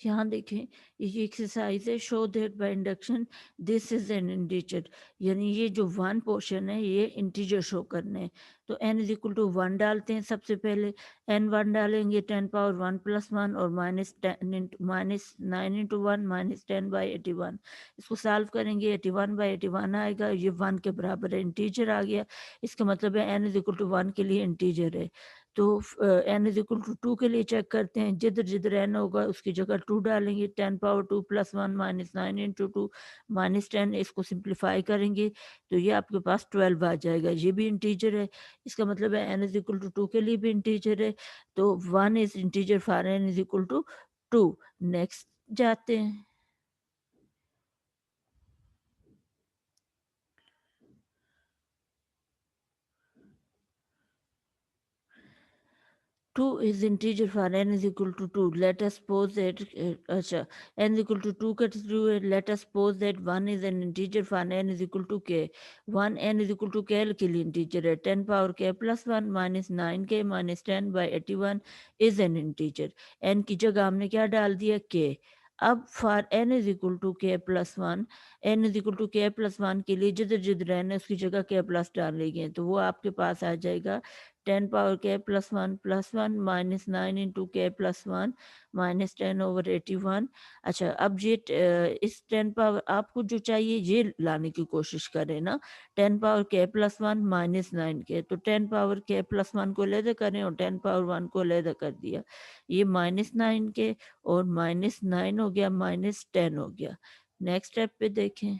यहाँ देखें, ये एक्सरसाइज है, show that by induction this is an integer, यानी ये जो वन पोर्शन है ये इंटीजर शो करने हैं। तो n इज इक्वल टू 1 डालते हैं सबसे पहले, n 1 डालेंगे 10 पावर 1 प्लस 1 और माइनस 9 इंटू 1 माइनस 10 बाई 81। इसको सॉल्व करेंगे, 81 बाई 81 आएगा, ये 1 के बराबर है, इंटीजर आ गया। इसका मतलब है n इज इक्वल टू 1 के लिए इंटीजर है। तो n इज इक्वल टू 2 के लिए चेक करते हैं, जिधर जिधर n होगा उसकी जगह 2 डालेंगे, 10 power 2 plus 1 minus 9 into 2 minus 10, इसको सिंप्लीफाई करेंगे तो ये आपके पास 12 आ जाएगा, ये भी इंटीजर है। इसका मतलब है n इज इक्वल टू 2 के लिए भी इंटीजर है, तो 1 is integer for n is equal to 2। Next जाते हैं। 2 is integer for n is equal to 2. Let us suppose that अच्छा, n is equal to 2 का true है. Let us suppose that 1 is an integer for n is equal to k. 1 n is equal to k के लिए integer है. 10 power k plus 1 minus 9k minus 10 by 81 is an integer. n की जगह हमने क्या डाल दिया, k. अब for n is equal to k plus 1, n is equal to k plus 1 के लिए जिधर जिधर n है उसकी जगह k प्लस डालेंगे तो वो आपके पास आ जाएगा 10 power k plus 1 minus 9 into के प्लस 1 माइनस 10 ओवर 81। अच्छा, अब ये इस 10 पावर आपको जो चाहिए ये लाने की कोशिश करें ना, 10 पावर k प्लस 1 माइनस 9 के, तो 10 पावर k प्लस 1 को लेदर करें और 10 पावर 1 को लेदर कर दिया, ये माइनस 9 के और माइनस 9 हो गया, माइनस 10 हो गया। नेक्स्ट स्टेप पे देखें।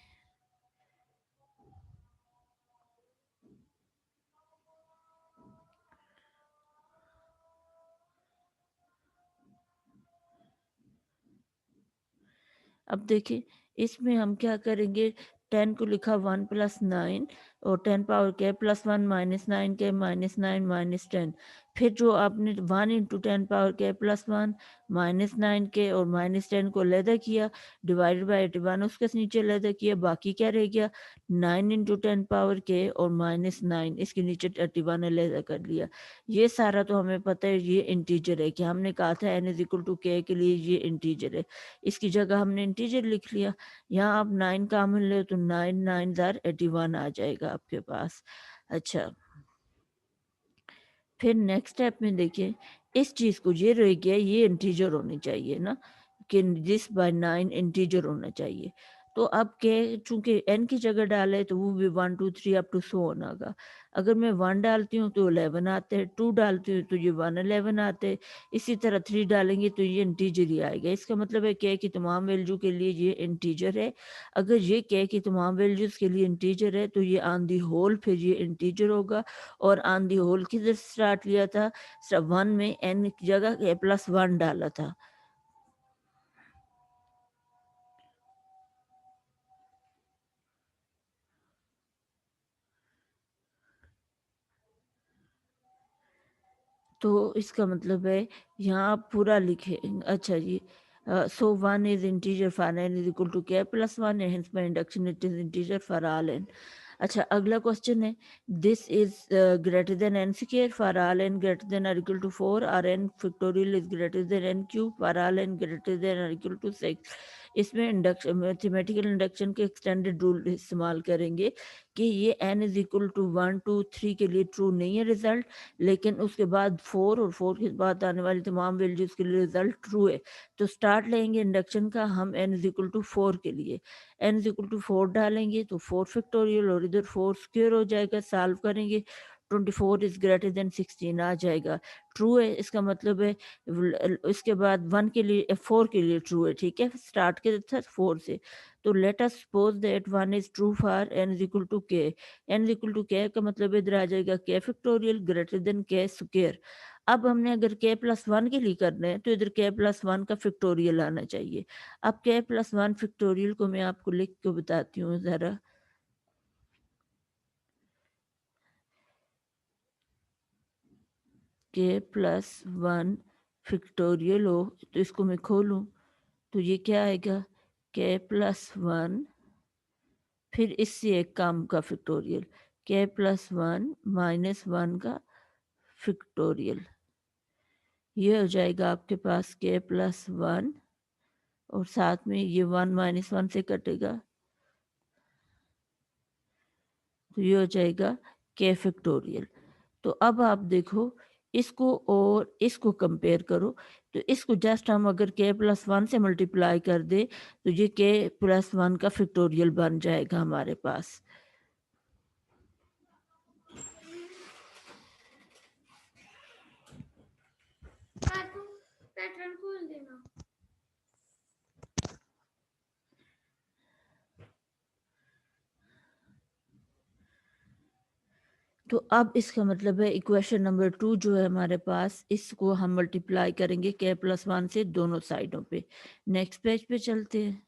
अब देखिए, इसमें हम क्या करेंगे, 10 को लिखा 1 प्लस 9 और 10 पावर के प्लस 1 माइनस 9 के माइनस 9 माइनस 10, फिर जो आपने 1 इंटू 10 पावर के प्लस 1 माइनस 9 के और माइनस 10 को लेदा किया, डिवाइडेड बाई 81 उसके नीचे लेदा किया, बाकी क्या रह गया, 9 इंटू 10 पावर के और माइनस 9 इसके नीचे 81 लेदा कर लिया। ये सारा तो हमें पता है ये इंटीजर है, कि हमने कहा था n इज इक्वल टू के के लिए ये इंटीजर है, इसकी जगह हमने इंटीजर लिख लिया। यहाँ आप 9 कॉमन ले तो 9 9 ज़ार 81 आ जाएगा आपके पास। अच्छा, फिर नेक्स्ट स्टेप में देखिए, इस चीज़ को ये रह गया, ये इंटीजर होनी चाहिए ना, कि दिस बाय 9 इंटीजर होना चाहिए। तो अब क्या, चूंकि n की जगह डाले तो वो भी 1 2 3 अप टू सो ऑन आगा। अगर मैं 1 डालती हूँ तो 11 आते हैं, 2 डालती हूँ तो ये 111 आते हैं, इसी तरह 3 डालेंगे तो ये इंटीजर ही आएगा। इसका मतलब है k की तमाम वैल्यू के लिए ये इंटीजर है। अगर ये k की तमाम वैल्यूज़ के लिए इंटीजर है तो ये ऑन दी होल फिर ये इंटीजर होगा। और ऑन दी होल किधर स्टार्ट लिया था, सब 1 में n की जगह k प्लस 1 डाला था। तो इसका मतलब है यहाँ आप पूरा लिखे। अच्छा जी, so 1 is integer for n is equal to k plus 1 hence by induction it is integer for all n। अच्छा, अगला क्वेश्चन है, this is greater than n square for all n greater than और equal to 4 और n factorial is greater than n cube for all n greater than और equal to 6। इसमें induction, mathematical induction के extended rule इस्तेमाल करेंगे कि ये n is equal to 1 2 3 के लिए ट्रू नहीं है रिजल्ट, लेकिन उसके बाद 4 और 4 के बाद आने वाली तमाम वैल्यूज़ के लिए रिजल्ट ट्रू है। तो स्टार्ट लेंगे इंडक्शन का हम n इज इक्वल टू 4 के लिए, n इज इक्वल टू 4 डालेंगे तो 4 फैक्टोरियल और इधर 4 स्क्वायर हो जाएगा, सॉल्व करेंगे 24 इज ग्रेटर देन 16 आ जाएगा, ट्रू है। इसका मतलब है इसके बाद 1 के लिए 4 के लिए ट्रू है, ठीक है, स्टार्ट के था 4 से। तो let us suppose that 1 is true for n is equal to k, n is equal to k का मतलब इधर आ जाएगा k factorial greater than k square. अब हमने अगर k प्लस 1 के लिए करना है तो इधर k प्लस 1 का फैक्टोरियल आना चाहिए। अब k प्लस 1 फैक्टोरियल को मैं आपको लिख के बताती हूँ ज़रा। k प्लस 1 फैक्टोरियल हो तो इसको मैं खोलूँ तो ये क्या आएगा, k प्लस 1 फिर इससे एक कम का फैक्टोरियल, k प्लस 1 माइनस 1 का फैक्टोरियल, ये हो जाएगा आपके पास k प्लस 1 और साथ में ये 1 माइनस 1 से कटेगा, तो ये हो जाएगा k फैक्टोरियल। तो अब आप देखो इसको और इसको कंपेयर करो, तो इसको जस्ट हम अगर k प्लस 1 से मल्टीप्लाई कर दे तो ये k प्लस 1 का फैक्टोरियल बन जाएगा हमारे पास। पैटर्न खोल देना। तो अब इसका मतलब है इक्वेशन नंबर 2 जो है हमारे पास, इसको हम मल्टीप्लाई करेंगे k प्लस 1 से दोनों साइडों पे। नेक्स्ट पेज पे चलते हैं।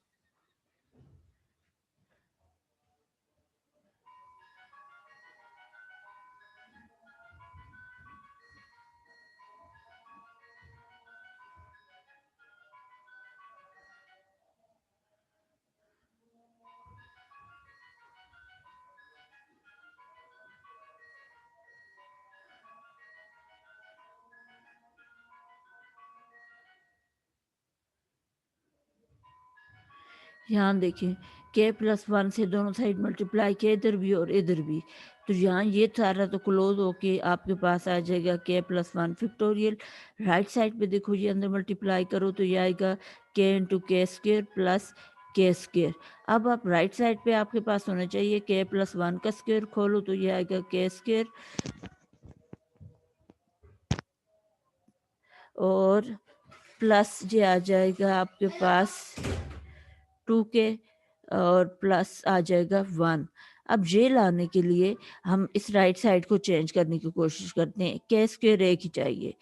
यहाँ देखिए k प्लस 1 से दोनों साइड मल्टीप्लाई किया इधर भी और इधर भी, तो यहाँ ये सारा तो क्लोज होके आपके पास आ जाएगा k plus 1 factorial. Right side पे देखो ये अंदर मल्टीप्लाई करो तो ये आएगा k इंटू के स्क्वेयर प्लस के स्क्वेयर। अब आप राइट साइड पे आपके पास होना चाहिए k प्लस 1 का स्क्वेयर, खोलो तो ये आएगा के स्क्वेयर और प्लस ये आ जाएगा आपके पास 2k और प्लस आ जाएगा 1। अब ये लाने के लिए हम इस राइट साइड को चेंज करने की कोशिश करते हैं, के स्क्वेयर एक ही चाहिए।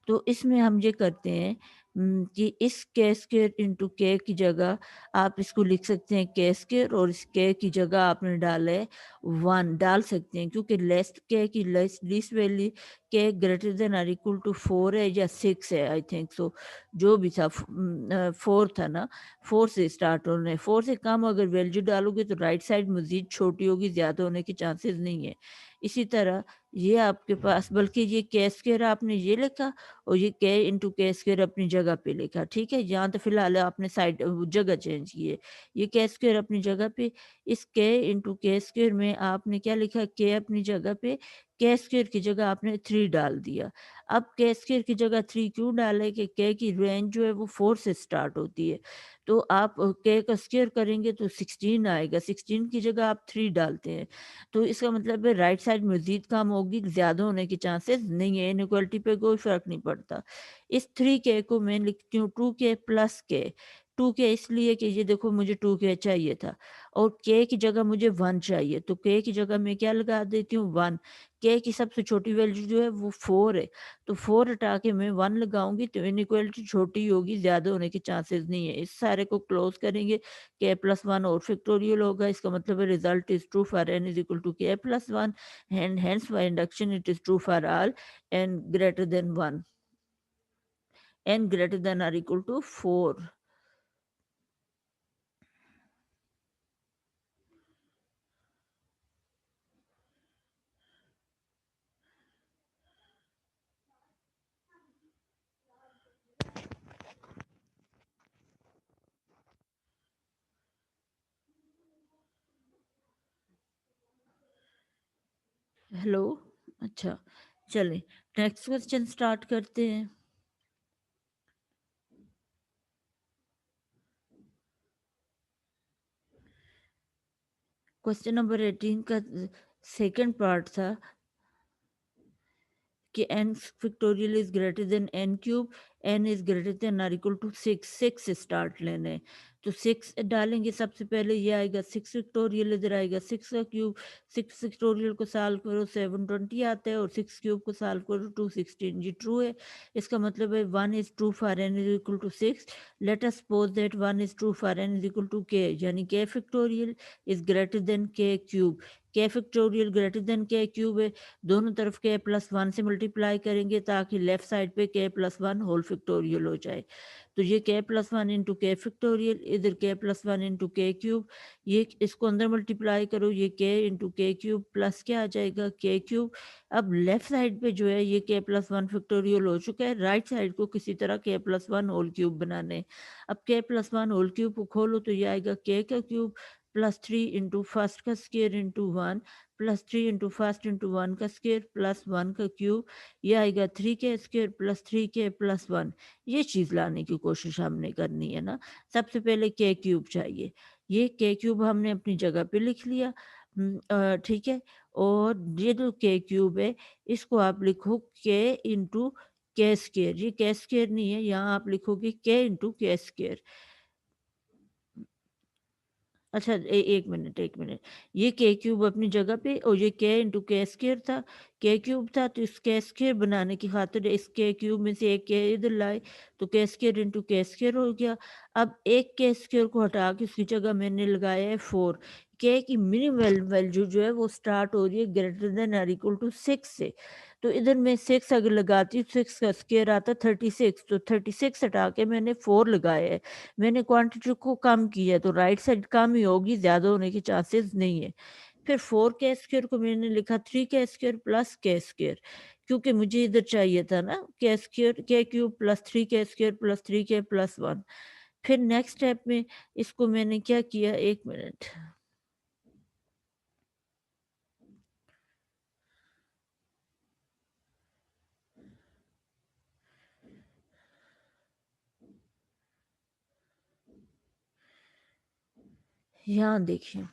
तो इसमें हम ये करते हैं कि इस के स्क्वेयर इंटू के की जगह आप इसको लिख सकते हैं के स्क्वेयर और इस के की जगह आपने डाला है 1 डाल सकते हैं, क्योंकि लेस्ट के की लीस्ट वैल्यू के greater than or equal to 4 है या 6 है, आई थिंक सो। जो भी था 4 था ना, 4 से स्टार्ट होना है। 4 से कम अगर वैल्यू डालोगे तो राइट साइड मज़ीद छोटी होगी, ज़्यादा होने के चांसेस नहीं है। इसी तरह ये आपके पास, बल्कि ये के स्क्वायर आपने ये लिखा और ये के इंटू के स्क्वायर अपनी जगह पे लिखा, ठीक है? यहाँ तो फिलहाल आपने साइड जगह चेंज की है। ये के स्क्वायर अपनी जगह पे, इस के इंटू के स्क्वायर में आपने क्या लिखा, के अपनी जगह पे, के स्क्वायर की जगह आपने 3 डाल दिया। अब के स्क्वायर की जगह 3 क्यों डाला है कि के की रेंज जो है वो 4 से स्टार्ट होती है। तो आप के का स्क्वायर करेंगे तो 16 आएगा, 16 की जगह आप 3 डालते हैं। तो इसका मतलब है राइट साइड मज़ीद कम होगी, ज़्यादा होने के चांसेस नहीं है, इनइक्वालिटी पे कोई फ़र्क नहीं पड़ता। इस 3k को मैं लिखती हूँ 2k प्लस k। 2k इसलिए कि ये देखो मुझे 2k चाहिए था और k की जगह मुझे 1 चाहिए, तो k की जगह मैं क्या लगा देती हूँ 1। k की सबसे छोटी वैल्यू जो है वो 4 है, तो 4 हटा के मैं 1 लगाऊँगी तो इनइक्वालिटी छोटी होगी, ज़्यादा होने के चांसेस नहीं है। इस सारे को क्लोज़ करेंगे, k प्लस 1 और फैक्टोरियल होगा। इसका मतलब है result is true for n is equal to k plus 1 and hence by induction it is true for all n greater than 1, n greater than or equal to 4। Hello, अच्छा चलें next question start करते हैं। Question number 18 का second part था कि n factorial is greater than n cube, n is greater than और equal to 6। 6 से start लेना है, तो 6 डालेंगे सबसे पहले, ये आएगा 6 फैक्टोरियल, इधर आएगा 6 का क्यूब। 6 फैक्टोरियल को सॉल्व करो 720 आता है और 6 क्यूब को सॉल्व करो 216। ये ट्रू है, इसका मतलब है 1 is true for n is equal to 6। Let us suppose that 1 is true for n is equal to k, यानी k factorial is greater than k cube. K factorial greater than k cube है, दोनों तरफ के plus one से multiply करेंगे ताकि left side पे के प्लस वन होल फैक्टोरियल हो जाए। तो ये के प्लस वन इंटू के फैक्टोरियल, इधर के प्लस वन इंटू के क्यूब, ये इसको अंदर मल्टीप्लाई करो, ये के इंटू के क्यूब प्लस क्या आ जाएगा के क्यूब। अब लेफ्ट साइड पे जो है ये के प्लस वन फैक्टोरियल हो चुका है, राइट साइड को किसी तरह के प्लस वन होल क्यूब बनाने हैं। अब के प्लस वन होल क्यूब को खोलो तो ये आएगा के का cube plus three into first का square into one plus three into first into one का स्केयर प्लस वन का क्यूब, ये आएगा three k square plus three k plus one. ये चीज़ लाने की कोशिश हमने करनी है ना। सबसे पहले के क्यूब चाहिए, ये के क्यूब हमने अपनी जगह पे लिख लिया। ठीक है, और ये जो के क्यूब है इसको आप लिखो के इंटू के स्केयर, ये के स्केयर नहीं है, यहाँ आप लिखोगे के इंटू के स्केयर। अच्छा, 1 मिनट, ये के क्यूब अपनी जगह पे और ये के इंटू के स्केयर था, के क्यूब था तो इस के स्केयर बनाने की खातिर इस के क्यूब में से एक के इधर लाए तो के स्केयर इंटू के स्केयर हो गया। अब एक के स्केयर को हटा के उसकी जगह मैंने लगाया है 4। के की मिनिमम वैल्यू जो है वो स्टार्ट हो रही है ग्रेटर देन और इक्वल टू 6 से। तो इधर मैं 6 अगर लगाती हूँ, 6 का स्केयर आता 36, तो 36 हटा के मैंने 4 लगाया है। मैंने क्वांटिटी को कम किया है तो राइट साइड कम ही होगी, ज़्यादा होने के चांसेस नहीं है। फिर 4 के स्क्वायर को मैंने लिखा 3 के स्क्वायर प्लस के स्क्वायर, क्योंकि मुझे इधर चाहिए था ना के स्क्वायर के क्यूब प्लस 3 के स्क्वायर प्लस 3 के प्लस 1। फिर नेक्स्ट स्टेप में इसको मैंने क्या किया, 1 मिनट, यहाँ देखिए,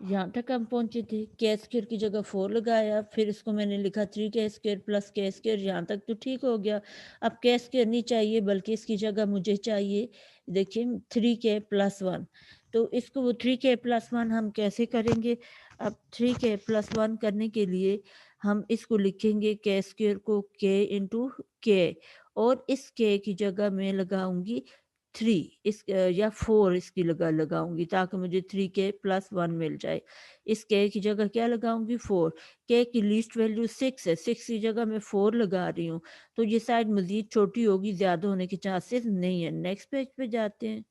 यहाँ तक हम पहुँचे थे, के स्क्वायर की जगह 4 लगाया, फिर इसको मैंने लिखा 3 के स्क्वायर प्लस के स्क्वायर, यहाँ तक तो ठीक हो गया। अब के स्क्वायर नहीं चाहिए बल्कि इसकी जगह मुझे चाहिए, देखिए 3 के प्लस 1। तो इसको वो 3 के प्लस 1 हम कैसे करेंगे? अब 3 के प्लस 1 करने के लिए हम इसको लिखेंगे के स्क्वायर को के इंटू के, और इस के की जगह मैं लगाऊंगी 3, या 4 इसकी लगाऊंगी ताकि मुझे 3 के प्लस 1 मिल जाए। इस के की जगह क्या लगाऊंगी 4, के की लीस्ट वैल्यू 6 है, 6 की जगह मैं 4 लगा रही हूँ, तो ये साइड मजीद छोटी होगी, ज़्यादा होने के चांसेस नहीं है। नेक्स्ट पेज पे जाते हैं।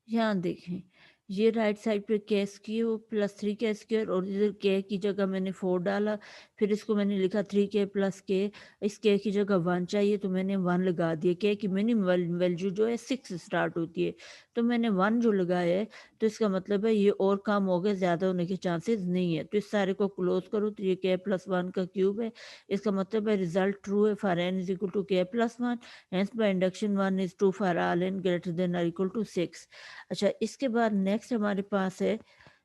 यहाँ देखें, ये राइट साइड पे के स्क्यू प्लस 3 के स्क्वायर, और इधर के की जगह मैंने 4 डाला, फिर इसको मैंने लिखा 3 के प्लस के, इस के की जगह 1 चाहिए तो मैंने 1 लगा दिया। के की मिनिमम वैल्यू जो है 6 से स्टार्ट होती है, तो मैंने 1 जो लगाया है, तो इसका मतलब है ये और कम हो गया, ज़्यादा होने के चांसेस नहीं है। तो इस सारे को क्लोज करो तो ये के प्लस 1 का क्यूब है, इसका मतलब है रिजल्ट ट्रू है for n is equal to k plus 1, hence by induction 1 is true for all n greater than और इक्वल टू 6। अच्छा, इसके बाद नेक्स्ट हमारे पास है,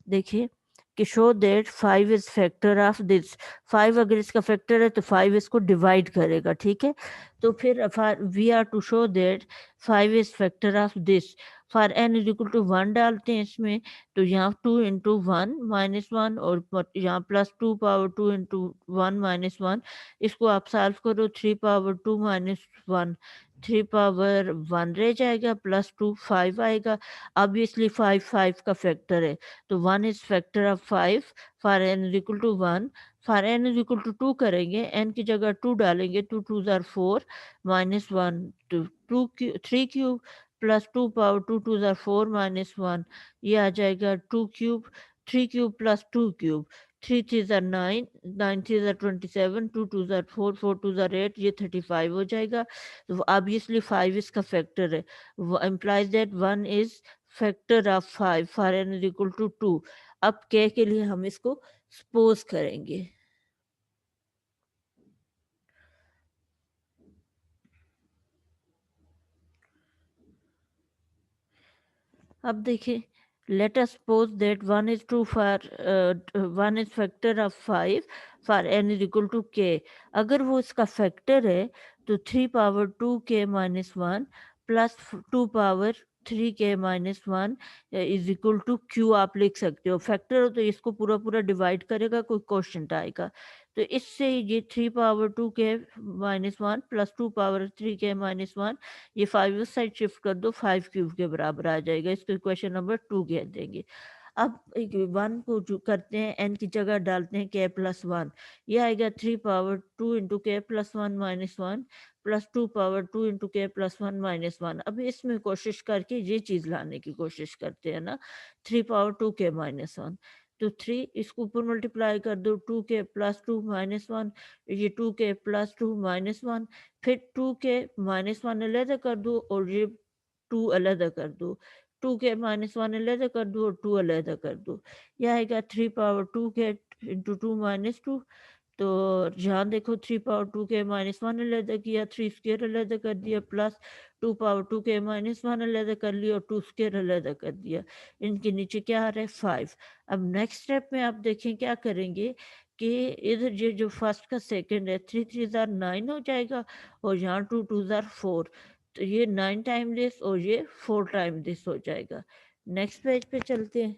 देखिए कि show that 5 is factor of this. 5 अगर इसका फैक्टर है तो 5 इसको डिवाइड करेगा, ठीक है। तो फिर we are to show that 5 is factor of this, for n is equal to 1 डालते हैं इसमें, तो यहाँ 2 इंटू 1 माइनस 1, और यहाँ प्लस 2 पावर 2 इंटू 1 माइनस 1, इसको आप सॉल्व करो, 3 पावर 2 माइनस 1, 3 पावर 1 रह जाएगा, प्लस 2 5 आएगा। ऑब्वियसली 5 5 का फैक्टर है, तो 1 is factor of 5 for n is equal to 1। For n is equal to 2 करेंगे, n की जगह 2 डालेंगे, 2 2 जार 4 minus 1, two 3 cube plus 2 power 2 2 जार 4 माइनस 1, ये आ जाएगा 2 क्यूब, 3 क्यूब प्लस 2 क्यूब, 3 3 जार 9, 9 3 जार 27, 2 2 जार 4, 4 2 जार 8, ये 35 हो जाएगा। तो ऑब्वियसली 5 इसका फैक्टर है, implies that 1 is factor of 5 for n is equal to 2। अब के लिए हम इसको सपोज करेंगे। अब देखिए, late us suppose that 1 is true for 1 is factor of 5 for n is equal to k। अगर वो इसका फैक्टर है तो 3 power 2k minus 1 plus 2 power 3k minus 1 is equal to q आप लिख सकते हो। फैक्टर हो तो इसको पूरा पूरा डिवाइड करेगा, कोई क्वेश्चन आएगा। तो इससे ये 3 power 2k minus 1 plus 2 power 3k minus 1, ये 5 उस साइड शिफ्ट कर दो, 5 क्यूब के बराबर आ जाएगा। इसको इक्वेशन नंबर 2 कह देंगे। अब एक 1 को जो करते हैं n की जगह डालते हैं k प्लस 1, ये आएगा 3 पावर 2 इंटू के plus 1 minus 1 plus 2 power 2 into के प्लस 1 माइनस 1। अब इसमें कोशिश करके ये चीज़ लाने की कोशिश करते हैं ना, 3 पावर 2 के माइनस 1। तो 3 इसको ऊपर मल्टीप्लाई कर दो, 2 के प्लस 2 माइनस 1, ये 2 के प्लस 2 माइनस 1, फिर 2 के माइनस 1 अलग कर दो और ये 2 अलग कर दो, 2 के माइनस 1 अलग कर दो और 2 अलग कर दो। यह आएगा 3 पावर 2 के इंटू 2 माइनस 2। तो यहाँ देखो 3 पावर 2 के माइनस 1 अलग किया, 3 स्क्वायर अलग कर दिया, प्लस 2 पावर 2 के माइनस 1 अलग कर लिया और 2 स्क्वायर अलग कर दिया। इनके नीचे क्या आ रहा है 5। अब नेक्स्ट स्टेप में आप देखें क्या करेंगे कि इधर ये जो फर्स्ट का सेकंड है, 3 3 जार 9 हो जाएगा और यहाँ 2 2 जार 4। तो ये 9 टाइम दिस और ये 4 टाइम दिस हो जाएगा। नेक्स्ट पेज पे चलते हैं।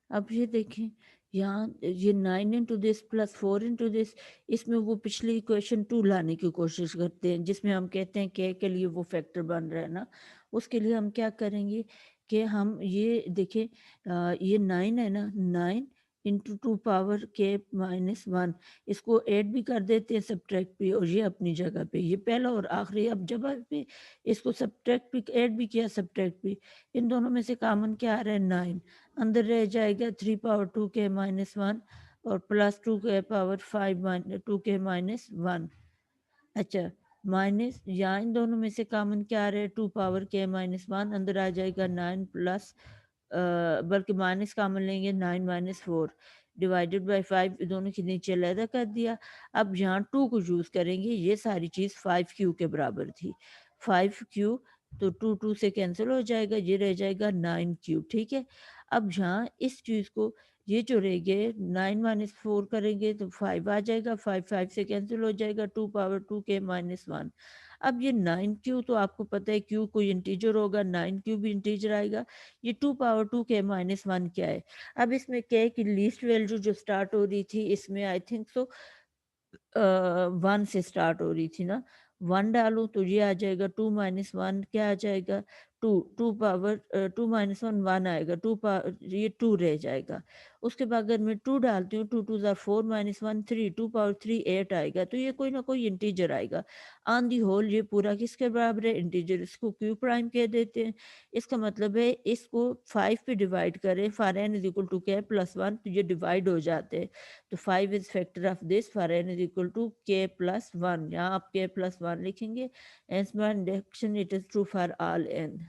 अब ये देखें, यहाँ ये 9 into this plus 4 into this, इसमें वो पिछली इक्वेशन 2 लाने की कोशिश करते हैं जिसमें हम कहते हैं के लिए वो फैक्टर बन रहा है ना। उसके लिए हम क्या करेंगे कि हम ये देखें, ये 9 है ना, 9 इंटू 2 पावर के माइनस 1, इसको ऐड भी कर देते हैं सब्ट्रैक्ट भी, और ये अपनी जगह पे ये पहला और आखिरी। अब जब पे इसको सब्ट्रैक्ट भी ऐड भी किया सब्ट्रैक्ट भी, इन दोनों में से कॉमन क्या आ रहा है 9, अंदर रह जाएगा 3 पावर 2 के माइनस 1 और प्लस 2 के पावर 5 2 के माइनस 1। अच्छा, माइनस यहाँ इन दोनों में से कॉमन क्या आ रहा है 2 पावर के माइनस 1, अंदर आ जाएगा 9 प्लस बल्कि माइनस कॉमन लेंगे 9 माइनस 4 डिवाइडेड बाय 5, दोनों के नीचे अलग कर दिया। अब यहाँ 2 को यूज़ करेंगे, ये सारी चीज़ 5q के बराबर थी, 5q, तो 2 2 से कैंसिल हो जाएगा, ये रह जाएगा 9q। ठीक है, अब यहाँ इस चीज़ को ये जो रह गए 9 माइनस 4 करेंगे तो 5 आ जाएगा, 5 5 से कैंसिल हो जाएगा, 2 पावर 2 के माइनस 1। अब ये 9q तो आपको पता है q कोई इंटीजर होगा, 9q भी इंटीजर आएगा। ये 2 पावर 2 के माइनस 1 क्या है? अब इसमें k की लीस्ट वैल्यू जो स्टार्ट हो रही थी इसमें आई थिंक सो 1 से स्टार्ट हो रही थी ना, 1 डालूँ तो ये आ जाएगा 2 माइनस 1 क्या आ जाएगा 2, 2 पावर 2 माइनस 1 1 आएगा, 2 ये 2 रह जाएगा। उसके बाद अगर मैं 2 डालती हूँ, 2 2 ज़ा 4 माइनस 1 3, 2 पावर 3 8 आएगा। तो ये कोई ना कोई इंटीजर आएगा। ऑन दी होल ये पूरा किसके बराबर है इंटीजर, इसको क्यू प्राइम कह देते हैं। इसका मतलब है इसको 5 पे डिवाइड करें, for n is equal to k plus 1, तो ये डिवाइड हो जाते हैं। तो 5 is factor of this for n is equal to k plus 1, यहाँ आप k प्लस 1 लिखेंगे। hence by induction it is true for all n।